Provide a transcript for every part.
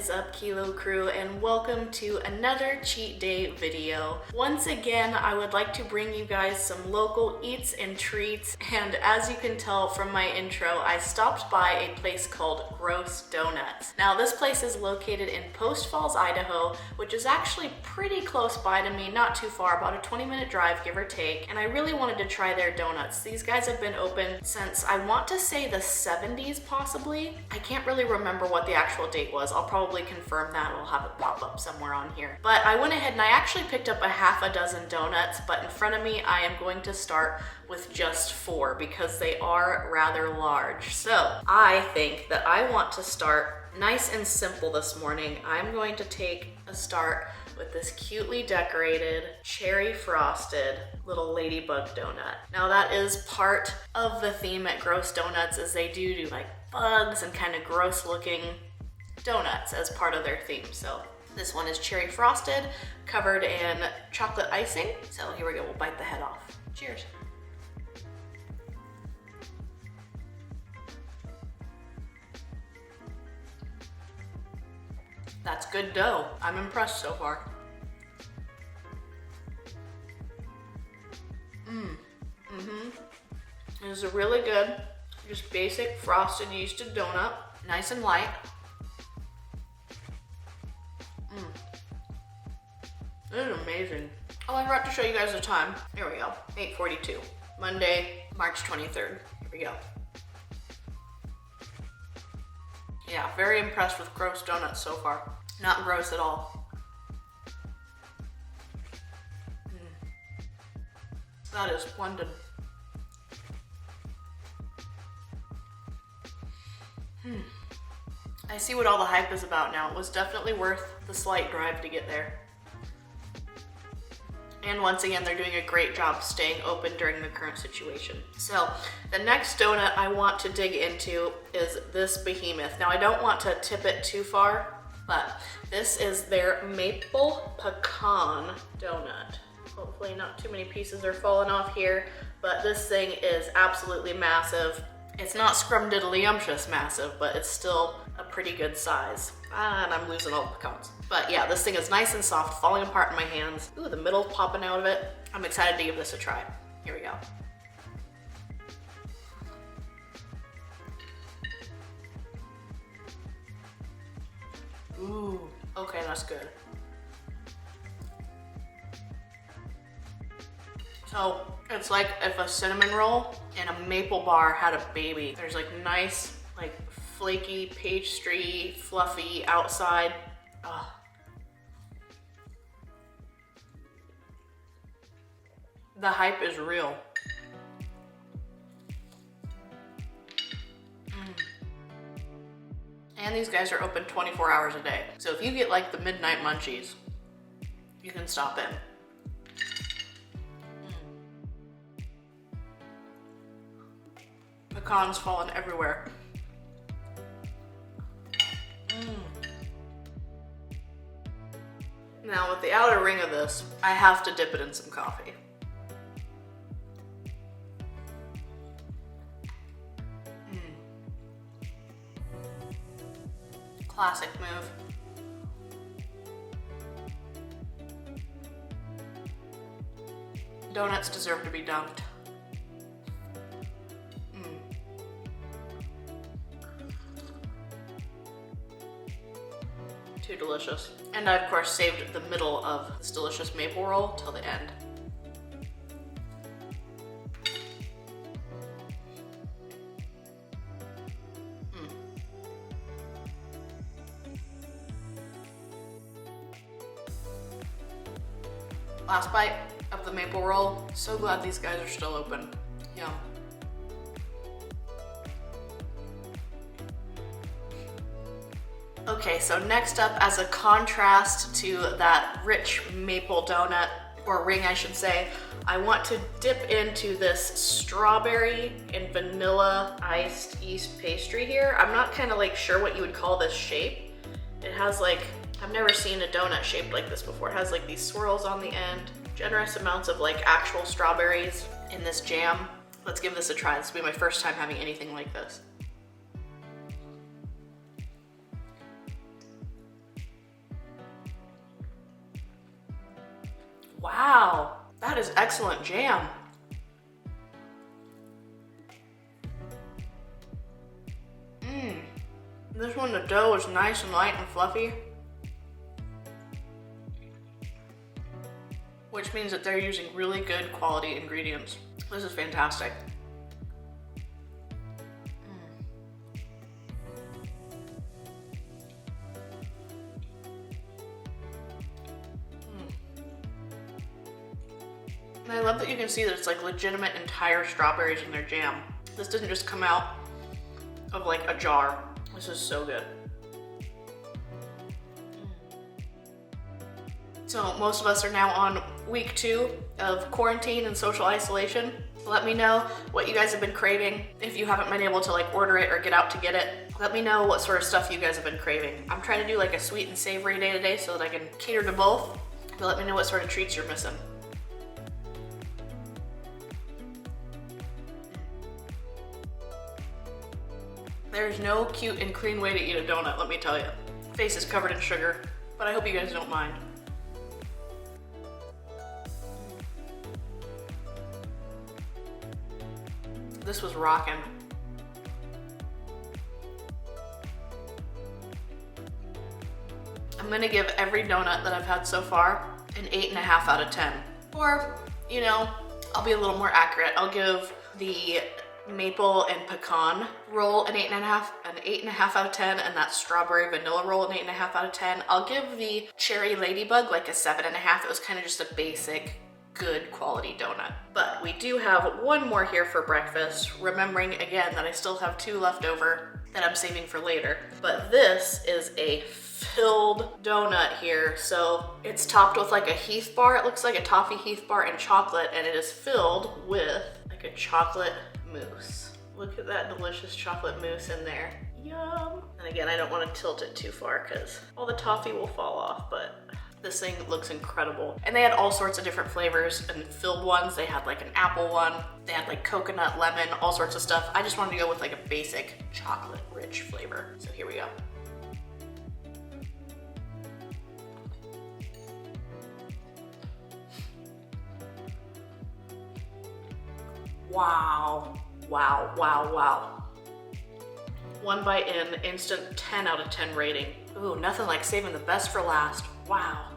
is up, Kilo Crew, and welcome to another cheat day video. Once again, I would like to bring you guys some local eats and treats, and as you can tell from my intro, I stopped by a place called Gross Donuts. Now, this place is located in Post Falls, Idaho, which is actually pretty close by to me, not too far, about a 20-minute drive, give or take, and I really wanted to try their donuts. These guys have been open since, I want to say, the 70s, possibly. I can't really remember what the actual date was. I'll probably confirm that. We'll have it pop up somewhere on here. But I went ahead and I actually picked up a half a dozen donuts, but in front of me, I am going to start with just 4 because they are rather large. So I think that I want to start nice and simple this morning. I'm going to take a start with this cutely decorated, cherry frosted little ladybug donut. Now that is part of the theme at Gross Donuts, is they do like bugs and kind of gross looking donuts as part of their theme. So this one is cherry frosted, covered in chocolate icing. So here we go, we'll bite the head off. Cheers. That's good dough. I'm impressed so far. This is a really good, just basic frosted yeasted donut. Nice and light. This is amazing. Oh, I forgot to show you guys the time. Here we go, 8:42. Monday, March 23rd. Here we go. Yeah, very impressed with Gross Donuts so far. Not gross at all. That is splendid. I see what all the hype is about now. It was definitely worth the slight drive to get there. And once again, they're doing a great job staying open during the current situation. So the next donut I want to dig into is this behemoth. Now I don't want to tip it too far, but this is their maple pecan donut. Hopefully not too many pieces are falling off here, but this thing is absolutely massive. It's not scrumdiddlyumptious massive, but it's still a pretty good size. And I'm losing all the pecans. But yeah, this thing is nice and soft, falling apart in my hands. Ooh, the middle popping out of it. I'm excited to give this a try. Here we go. Ooh, okay, that's good. So it's like if a cinnamon roll and a maple bar had a baby. There's like nice, like flaky, pastry, fluffy outside. Oh. The hype is real. And these guys are open 24 hours a day. So if you get like the midnight munchies, you can stop in. Pecans falling everywhere. Now with the outer ring of this, I have to dip it in some coffee. Classic move. Donuts deserve to be dunked. Too delicious. And I, of course, saved the middle of this delicious maple roll till the end. Last bite of the maple roll. So glad these guys are still open. Yum. Okay, so next up, as a contrast to that rich maple donut, or ring I should say, I want to dip into this strawberry and vanilla iced yeast pastry here. I'm not kind of like sure what you would call this shape. It has like, I've never seen a donut shaped like this before. It has like these swirls on the end, generous amounts of like actual strawberries in this jam. Let's give this a try. This will be my first time having anything like this. Wow, that is excellent jam. This one, the dough is nice and light and fluffy, which means that they're using really good quality ingredients. This is fantastic. And I love that you can see that it's like legitimate entire strawberries in their jam. This didn't just come out of like a jar. This is so good. So most of us are now on week 2 of quarantine and social isolation. Let me know what you guys have been craving. If you haven't been able to like order it or get out to get it, let me know what sort of stuff you guys have been craving. I'm trying to do like a sweet and savory day today so that I can cater to both. But let me know what sort of treats you're missing. There's no cute and clean way to eat a donut, let me tell you. Face is covered in sugar, but I hope you guys don't mind. This was rockin'. I'm gonna give every donut that I've had so far an 8.5 out of 10. Or, you know, I'll be a little more accurate. I'll give the maple and pecan roll an 8.5 out of 10, and that strawberry vanilla roll an 8.5 out of 10. I'll give the cherry ladybug like a 7.5. It was kind of just a basic, good quality donut. But we do have one more here for breakfast, remembering again that I still have 2 left over that I'm saving for later. But this is a filled donut here. So it's topped with like a Heath bar. It looks like a toffee Heath bar and chocolate, and it is filled with like a chocolate mousse. Look at that delicious chocolate mousse in there. Yum. And again, I don't want to tilt it too far because all the toffee will fall off, but this thing looks incredible. And they had all sorts of different flavors and filled ones. They had like an apple one. They had like coconut, lemon, all sorts of stuff. I just wanted to go with like a basic chocolate rich flavor. So here we go. Wow, wow, wow, wow. One bite in, instant 10 out of 10 rating. Ooh, nothing like saving the best for last. Wow.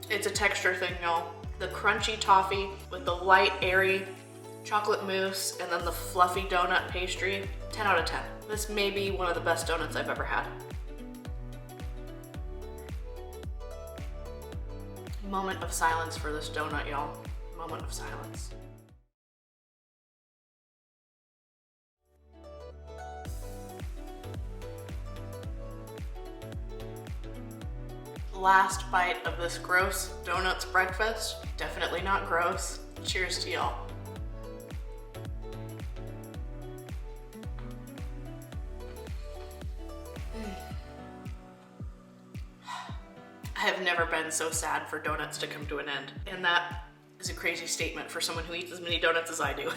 It's a texture thing, y'all. The crunchy toffee with the light, airy chocolate mousse and then the fluffy donut pastry. 10 out of 10. This may be one of the best donuts I've ever had. Moment of silence for this donut, y'all. Moment of silence. Last bite of this gross donuts breakfast. Definitely not gross. Cheers to y'all. I have never been so sad for donuts to come to an end. And that is a crazy statement for someone who eats as many donuts as I do.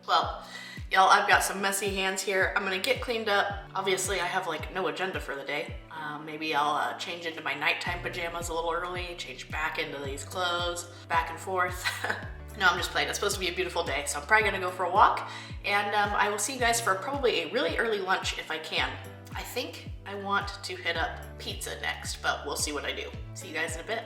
Well, y'all, I've got some messy hands here. I'm gonna get cleaned up. Obviously, I have like no agenda for the day. Maybe I'll change into my nighttime pajamas a little early, change back into these clothes, back and forth. No, I'm just playing. It's supposed to be a beautiful day, so I'm probably gonna go for a walk. And I will see you guys for probably a really early lunch if I can. I think I want to hit up pizza next, but we'll see what I do. See you guys in a bit.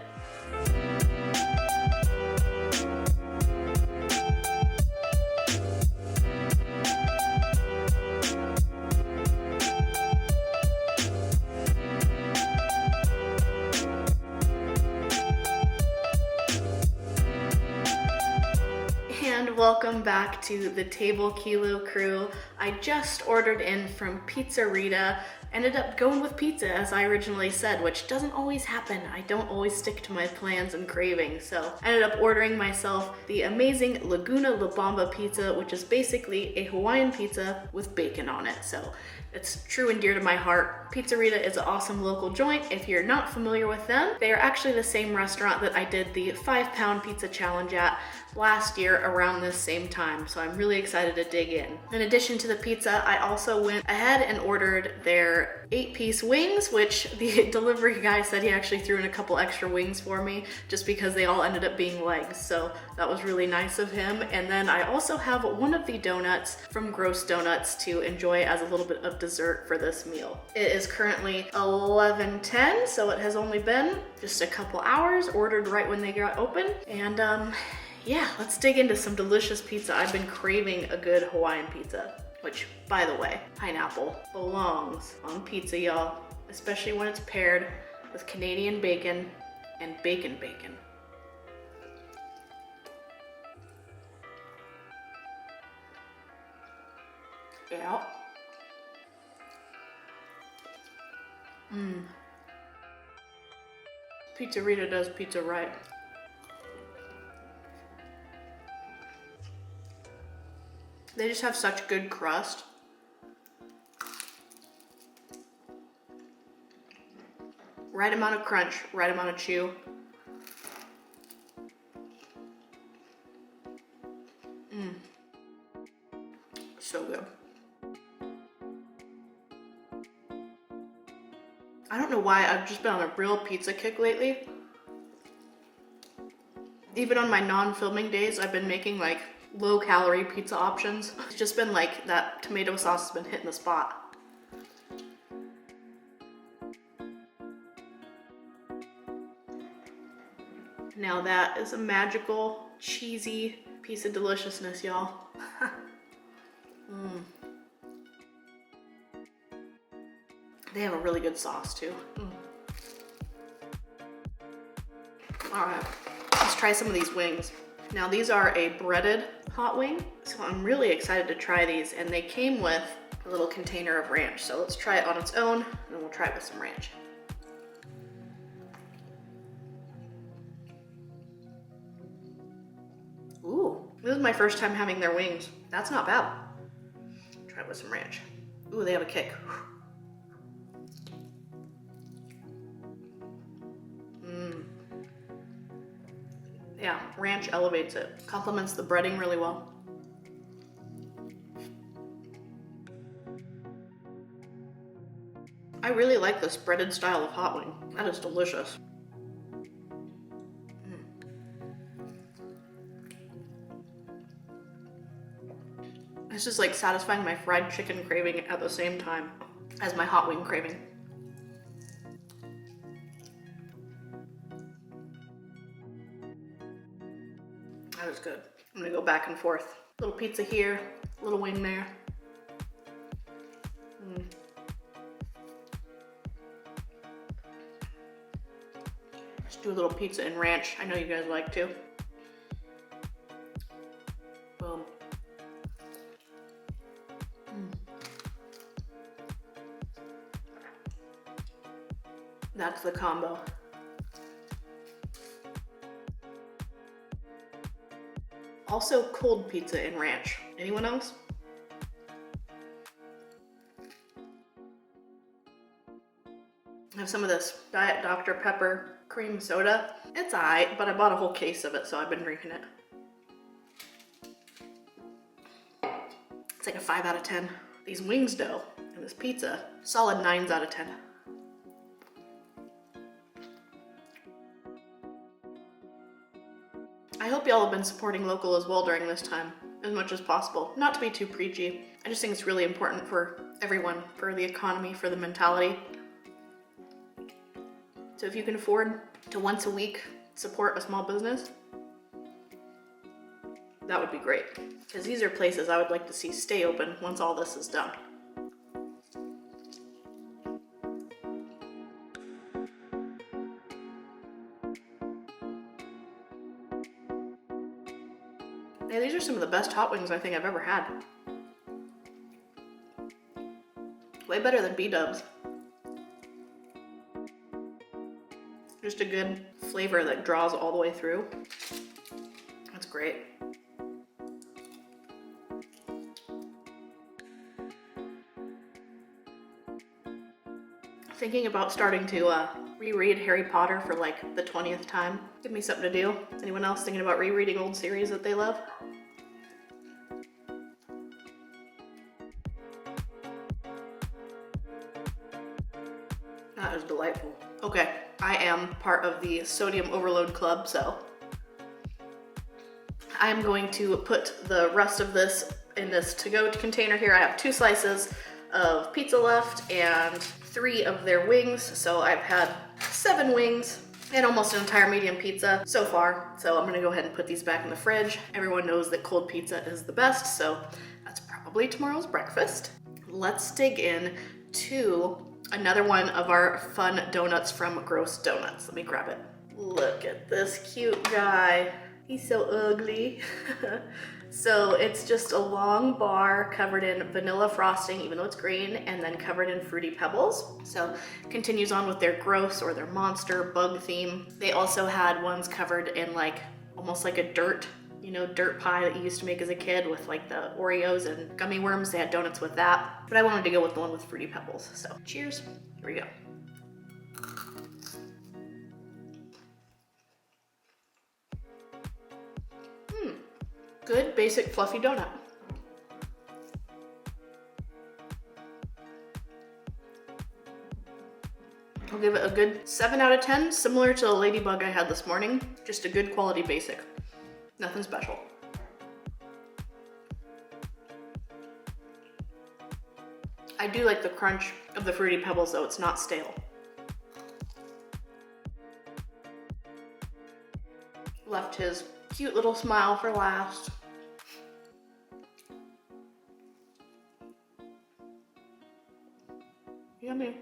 And welcome back to the Table Kilo crew. I just ordered in from Rita. Ended up going with pizza as I originally said, which doesn't always happen. I don't always stick to my plans and cravings. So I ended up ordering myself the amazing Laguna La Bamba pizza, which is basically a Hawaiian pizza with bacon on it. So it's true and dear to my heart. Rita is an awesome local joint. If you're not familiar with them, they are actually the same restaurant that I did the 5-pound pizza challenge at last year around this same time. So I'm really excited to dig in. In addition to the pizza, I also went ahead and ordered their their 8-piece wings, which the delivery guy said he actually threw in a couple extra wings for me just because they all ended up being legs. So that was really nice of him. And then I also have one of the donuts from Gross Donuts to enjoy as a little bit of dessert for this meal. It is currently 11:10, so it has only been just a couple hours, ordered right when they got open. And yeah, let's dig into some delicious pizza. I've been craving a good Hawaiian pizza, which, by the way, pineapple belongs on pizza, y'all, especially when it's paired with Canadian bacon and bacon. Yeah. Pizza Rita does pizza right. They just have such good crust. Right amount of crunch, right amount of chew. So good. I don't know why, I've just been on a real pizza kick lately. Even on my non-filming days, I've been making like low-calorie pizza options. It's just been like that tomato sauce has been hitting the spot. Now that is a magical, cheesy piece of deliciousness, y'all. They have a really good sauce too. All right, let's try some of these wings. Now these are a breaded hot wing, so I'm really excited to try these, and they came with a little container of ranch. So let's try it on its own, and then we'll try it with some ranch. Ooh, this is my first time having their wings. That's not bad. Try it with some ranch. Ooh, they have a kick. Yeah, ranch elevates it. Complements the breading really well. I really like this breaded style of hot wing. That is delicious. It's just like satisfying my fried chicken craving at the same time as my hot wing craving. That is good. I'm gonna go back and forth. Little pizza here, little wing there. Let's do a little pizza and ranch. I know you guys like to. Boom. That's the combo. Also cold pizza and ranch. Anyone else? I have some of this Diet Dr. Pepper cream soda. It's alright, but I bought a whole case of it, so I've been drinking it. It's like a 5 out of 10. These wings though, and this pizza, solid 9s out of 10. I hope y'all have been supporting local as well during this time, as much as possible. Not to be too preachy, I just think it's really important for everyone, for the economy, for the mentality. So if you can afford to once a week support a small business, that would be great. Because these are places I would like to see stay open once all this is done. Yeah, these are some of the best hot wings I think I've ever had. Way better than B-dubs. Just a good flavor that draws all the way through. That's great. Thinking about starting to reread Harry Potter for like the 20th time. Give me something to do. Anyone else thinking about rereading old series that they love? delightful. Okay, I am part of the sodium overload club, so I'm going to put the rest of this in this to-go container here. I have 2 slices of pizza left and 3 of their wings. So I've had 7 wings and almost an entire medium pizza so far. So I'm gonna go ahead and put these back in the fridge. Everyone knows that cold pizza is the best, so that's probably tomorrow's breakfast. Let's dig in to another one of our fun donuts from Gross Donuts. Let me grab it. Look at this cute guy. He's so ugly. So it's just a long bar covered in vanilla frosting, even though it's green, and then covered in Fruity Pebbles. So continues on with their gross or their monster bug theme. They also had ones covered in like, almost like a dirt, you know, dirt pie that you used to make as a kid with like the Oreos and gummy worms. They had donuts with that, but I wanted to go with the one with Fruity Pebbles. So cheers, here we go. Good, basic, fluffy donut. I'll give it a good 7 out of 10, similar to the Ladybug I had this morning. Just a good quality basic. Nothing special. I do like the crunch of the Fruity Pebbles though, it's not stale. Left his cute little smile for last. Yummy.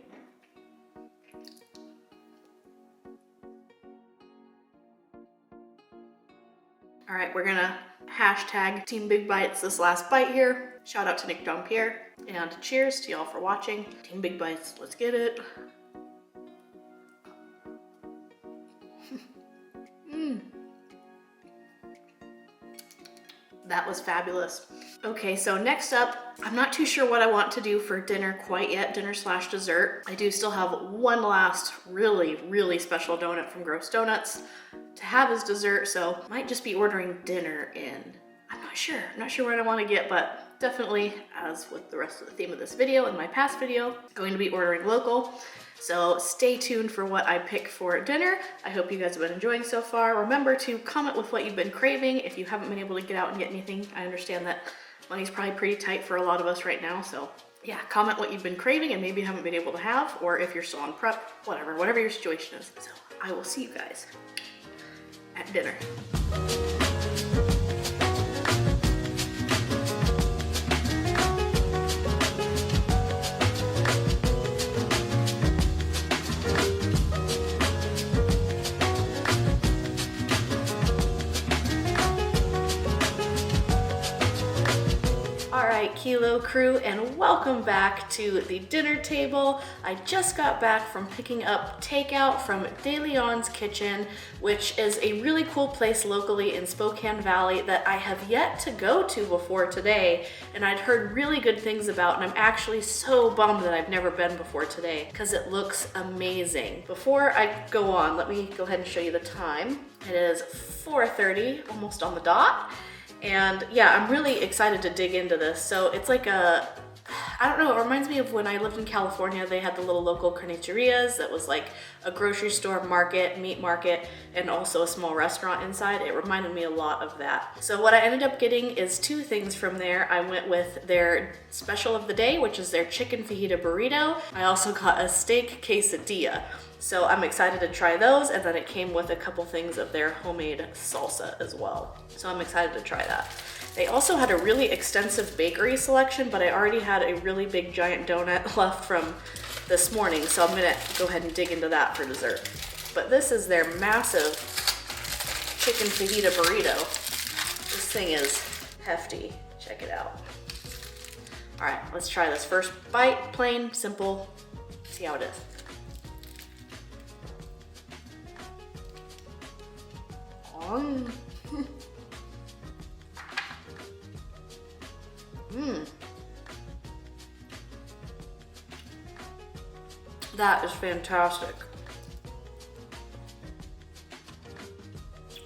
All right, we're gonna hashtag Team Big Bites this last bite here. Shout out to Nick Jean-Pierre, and cheers to y'all for watching. Team Big Bites, let's get it. That was fabulous. Okay, so next up, I'm not too sure what I want to do for dinner quite yet, dinner/dessert. I do still have one last really special donut from Gross Donuts to have as dessert, so might just be ordering dinner in. I'm not sure what I want to get, but definitely, as with the rest of the theme of this video and my past video, going to be ordering local. So stay tuned for what I pick for dinner. I hope you guys have been enjoying so far. Remember to comment with what you've been craving. If you haven't been able to get out and get anything, I understand that money's probably pretty tight for a lot of us right now. So yeah, comment what you've been craving and maybe haven't been able to have, or if you're still on prep, whatever your situation is. So I will see you guys at dinner. Kilo crew, and welcome back to the dinner table. I just got back from picking up takeout from De Leon's Kitchen, which is a really cool place locally in Spokane Valley that I have yet to go to before today, and I'd heard really good things about, and I'm actually so bummed that I've never been before today because it looks amazing. Before I go on, let me go ahead and show you the time. It is 4:30, almost on the dot. And yeah, I'm really excited to dig into this. So it's like I don't know, it reminds me of when I lived in California. They had the little local carnicherias that was like a grocery store, market, meat market, and also a small restaurant inside. It reminded me a lot of that. So what I ended up getting is 2 things from there. I went with their special of the day, which is their chicken fajita burrito. I also got a steak quesadilla. So I'm excited to try those, and then it came with a couple things of their homemade salsa as well. So I'm excited to try that. They also had a really extensive bakery selection, but I already had a really big giant donut left from this morning, so I'm gonna go ahead and dig into that for dessert. But this is their massive chicken fajita burrito. This thing is hefty. Check it out. All right, let's try this. First bite, plain, simple, see how it is. That is fantastic.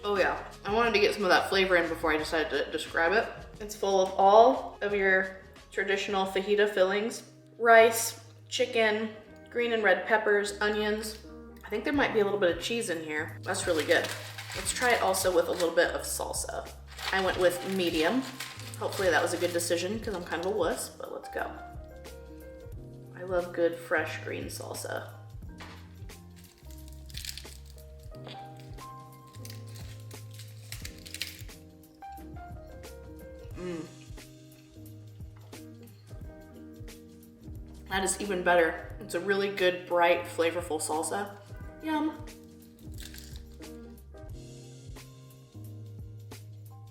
Oh yeah, I wanted to get some of that flavor in before I decided to describe it. It's full of all of your traditional fajita fillings: rice, chicken, green and red peppers, onions. I think there might be a little bit of cheese in here. That's really good. Let's try it also with a little bit of salsa. I went with medium. Hopefully that was a good decision because I'm kind of a wuss, but let's go. I love good fresh green salsa. That is even better. It's a really good, bright, flavorful salsa. Yum.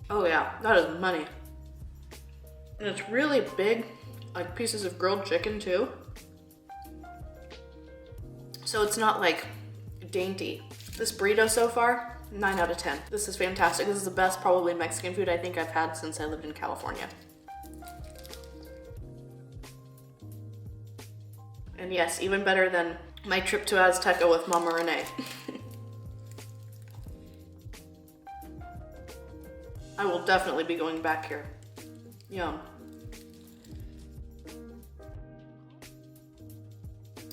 Oh yeah, that is money. And it's really big, like pieces of grilled chicken too. So it's not like dainty. This burrito so far, 9 out of 10. This is fantastic. This is the best probably Mexican food I think I've had since I lived in California. And yes, even better than my trip to Azteca with Mama Renee. I will definitely be going back here. Yum.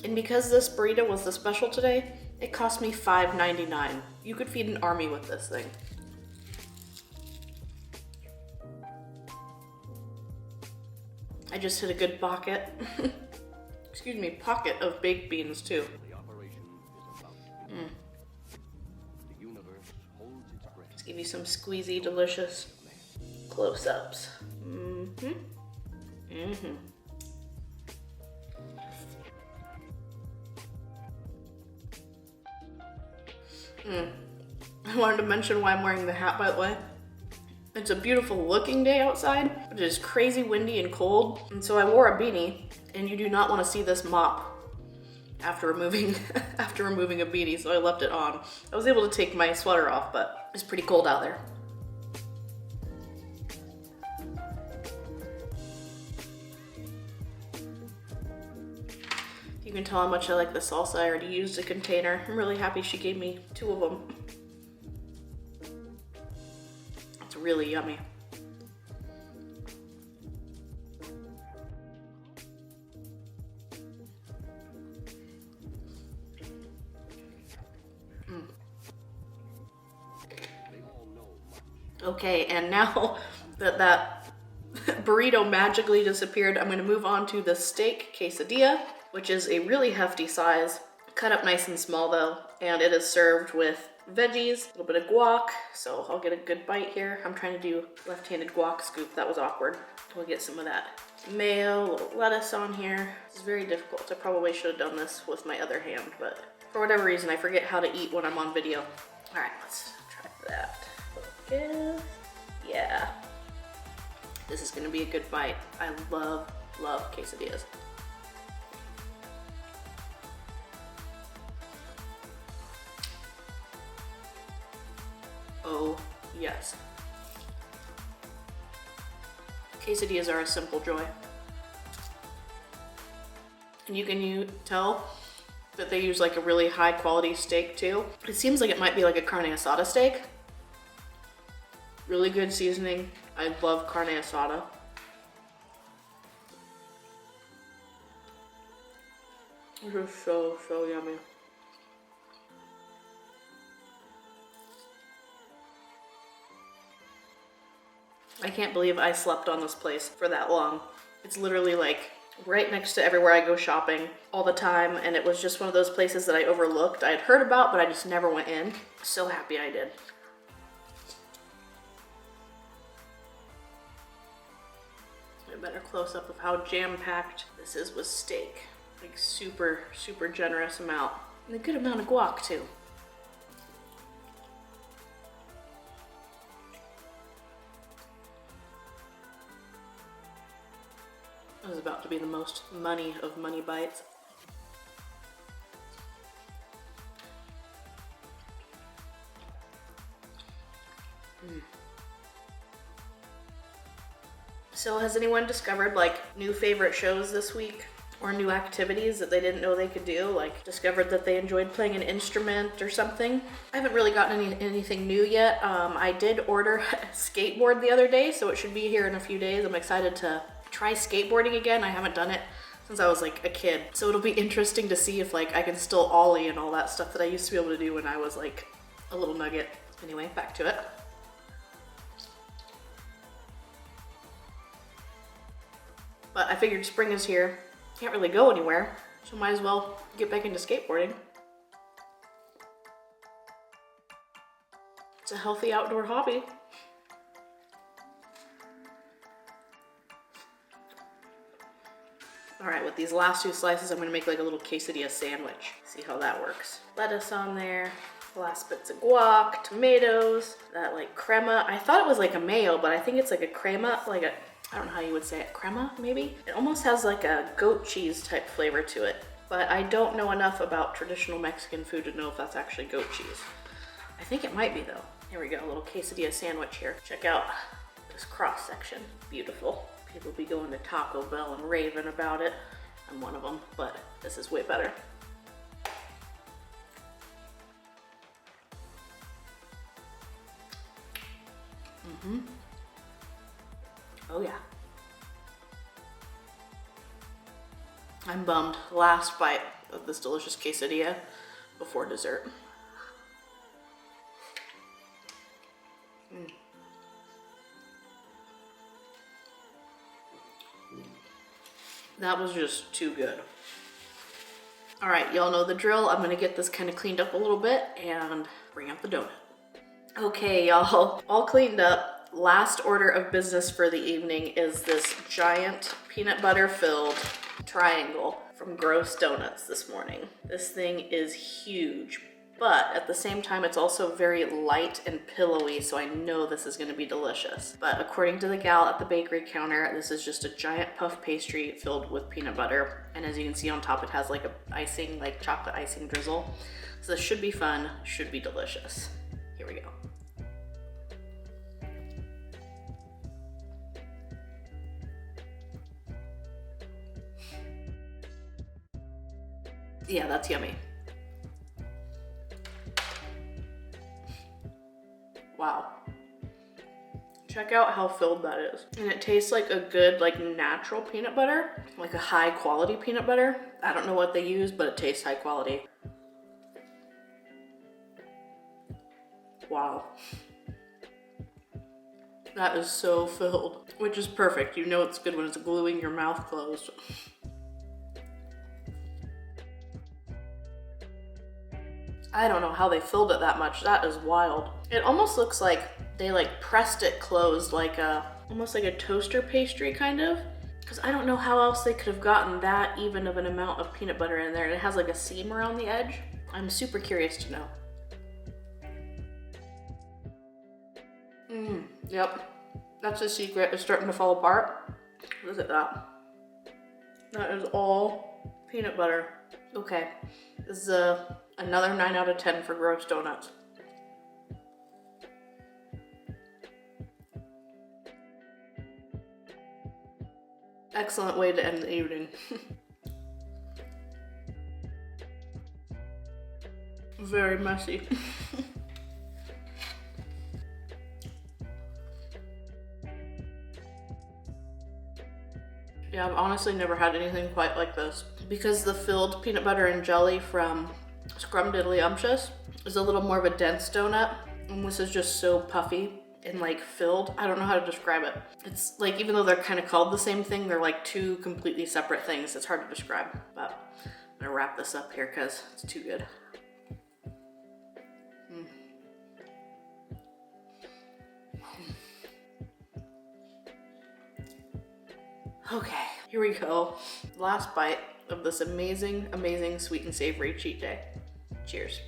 And because this burrito was the special today, it cost me $5.99. You could feed an army with this thing. I just hit a good pocket. Excuse me, pocket of baked beans too. Let's give you some squeezy, delicious close-ups. I wanted to mention why I'm wearing the hat, by the way. It's a beautiful looking day outside, but it is crazy windy and cold, and so I wore a beanie, and you do not want to see this mop after removing a beanie, so I left it on. I was able to take my sweater off, but it's pretty cold out there. You can tell how much I like the salsa. I already used a container. I'm really happy she gave me 2 of them. It's really yummy. Okay, and now that burrito magically disappeared, I'm gonna move on to the steak quesadilla, which is a really hefty size, cut up nice and small though, and it is served with veggies, a little bit of guac, so I'll get a good bite here. I'm trying to do left-handed guac scoop, that was awkward. We'll get some of that mayo, a little lettuce on here. It's very difficult. I probably should have done this with my other hand, but for whatever reason, I forget how to eat when I'm on video. All right, let's try that. Okay. Yeah. This is gonna be a good bite. I love quesadillas. Oh, yes. Quesadillas are a simple joy. And you can tell that they use like a really high quality steak too. It seems like it might be like a carne asada steak. Really good seasoning. I love carne asada. This is so yummy. I can't believe I slept on this place for that long. It's literally like right next to everywhere I go shopping all the time, and it was just one of those places that I overlooked. I had heard about, but I just never went in. So happy I did. A better close-up of how jam-packed this is with steak. Like super generous amount. And a good amount of guac too. This is about to be the most money of money bites. So has anyone discovered like new favorite shows this week? Or new activities that they didn't know they could do? Like discovered that they enjoyed playing an instrument or something? I haven't really gotten anything new yet. I did order a skateboard the other day, so it should be here in a few days. I'm excited to try skateboarding again. I haven't done it since I was like a kid. So it'll be interesting to see if like I can still ollie and all that stuff that I used to be able to do when I was like a little nugget. Anyway, back to it. But I figured spring is here. Can't really go anywhere, so might as well get back into skateboarding. It's a healthy outdoor hobby. All right, with these last 2 slices, I'm gonna make like a little quesadilla sandwich. See how that works. Lettuce on there, last bits of guac, tomatoes, that like crema. I thought it was like a mayo, but I think it's like a crema, like a, I don't know how you would say it, crema maybe? It almost has like a goat cheese type flavor to it, but I don't know enough about traditional Mexican food to know if that's actually goat cheese. I think it might be though. Here we go, a little quesadilla sandwich here. Check out this cross section, beautiful. People be going to Taco Bell and raving about it. I'm one of them, but this is way better. Oh yeah. I'm bummed. Last bite of this delicious quesadilla before dessert. That was just too good. All right, y'all know the drill. I'm gonna get this kind of cleaned up a little bit and bring out the donut. Okay, y'all, all cleaned up. Last order of business for the evening is this giant peanut butter filled triangle from Gross Donuts this morning. This thing is huge, but at the same time, it's also very light and pillowy, so I know this is gonna be delicious. But according to the gal at the bakery counter, this is just a giant puff pastry filled with peanut butter. And as you can see on top, it has like a icing, like chocolate icing drizzle. So this should be fun, should be delicious. Here we go. Yeah, that's yummy. Wow. Check out how filled that is. And it tastes like a good, like natural peanut butter, like a high quality peanut butter. I don't know what they use, but it tastes high quality. Wow. That is so filled, which is perfect. You know it's good when it's gluing your mouth closed. I don't know how they filled it that much. That is wild. It almost looks like they like pressed it closed like a, almost like a toaster pastry kind of. Because I don't know how else they could have gotten that even of an amount of peanut butter in there. And it has like a seam around the edge. I'm super curious to know. Yep. That's the secret. It's starting to fall apart. Look at that. That is all peanut butter. Okay. This is another 9 out of 10 for Gross Donuts. Excellent way to end the evening. Very messy. Yeah, I've honestly never had anything quite like this. Because the filled peanut butter and jelly from Scrumdiddlyumptious is a little more of a dense donut, and this is just so puffy and like filled. I don't know how to describe it. It's like, even though they're kind of called the same thing, they're like 2 completely separate things. It's hard to describe, but I'm gonna wrap this up here because it's too good. Okay, here we go. Last bite of this amazing, amazing sweet and savory cheat day. Cheers.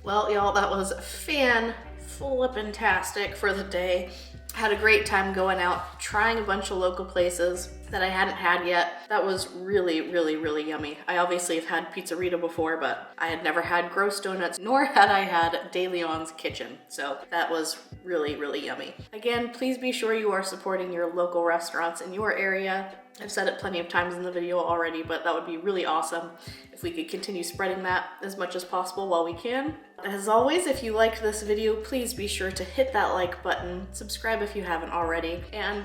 Well, y'all, that was fan-flippin-tastic for the day. Had a great time going out, trying a bunch of local places, that I hadn't had yet. That was really, really, really yummy. I obviously have had Pizza Rita before, but I had never had Gross Donuts, nor had I had De Leon's Kitchen. So that was really, really yummy. Again, please be sure you are supporting your local restaurants in your area. I've said it plenty of times in the video already, but that would be really awesome if we could continue spreading that as much as possible while we can. As always, if you liked this video, please be sure to hit that like button, subscribe if you haven't already, and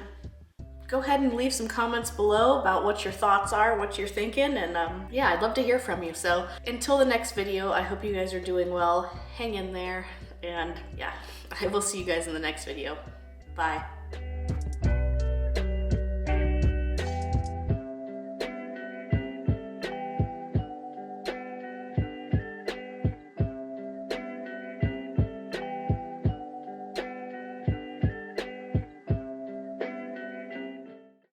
go ahead and leave some comments below about what your thoughts are, what you're thinking, and yeah, I'd love to hear from you. So until the next video, I hope you guys are doing well, hang in there, and yeah, I will see you guys in the next video. Bye.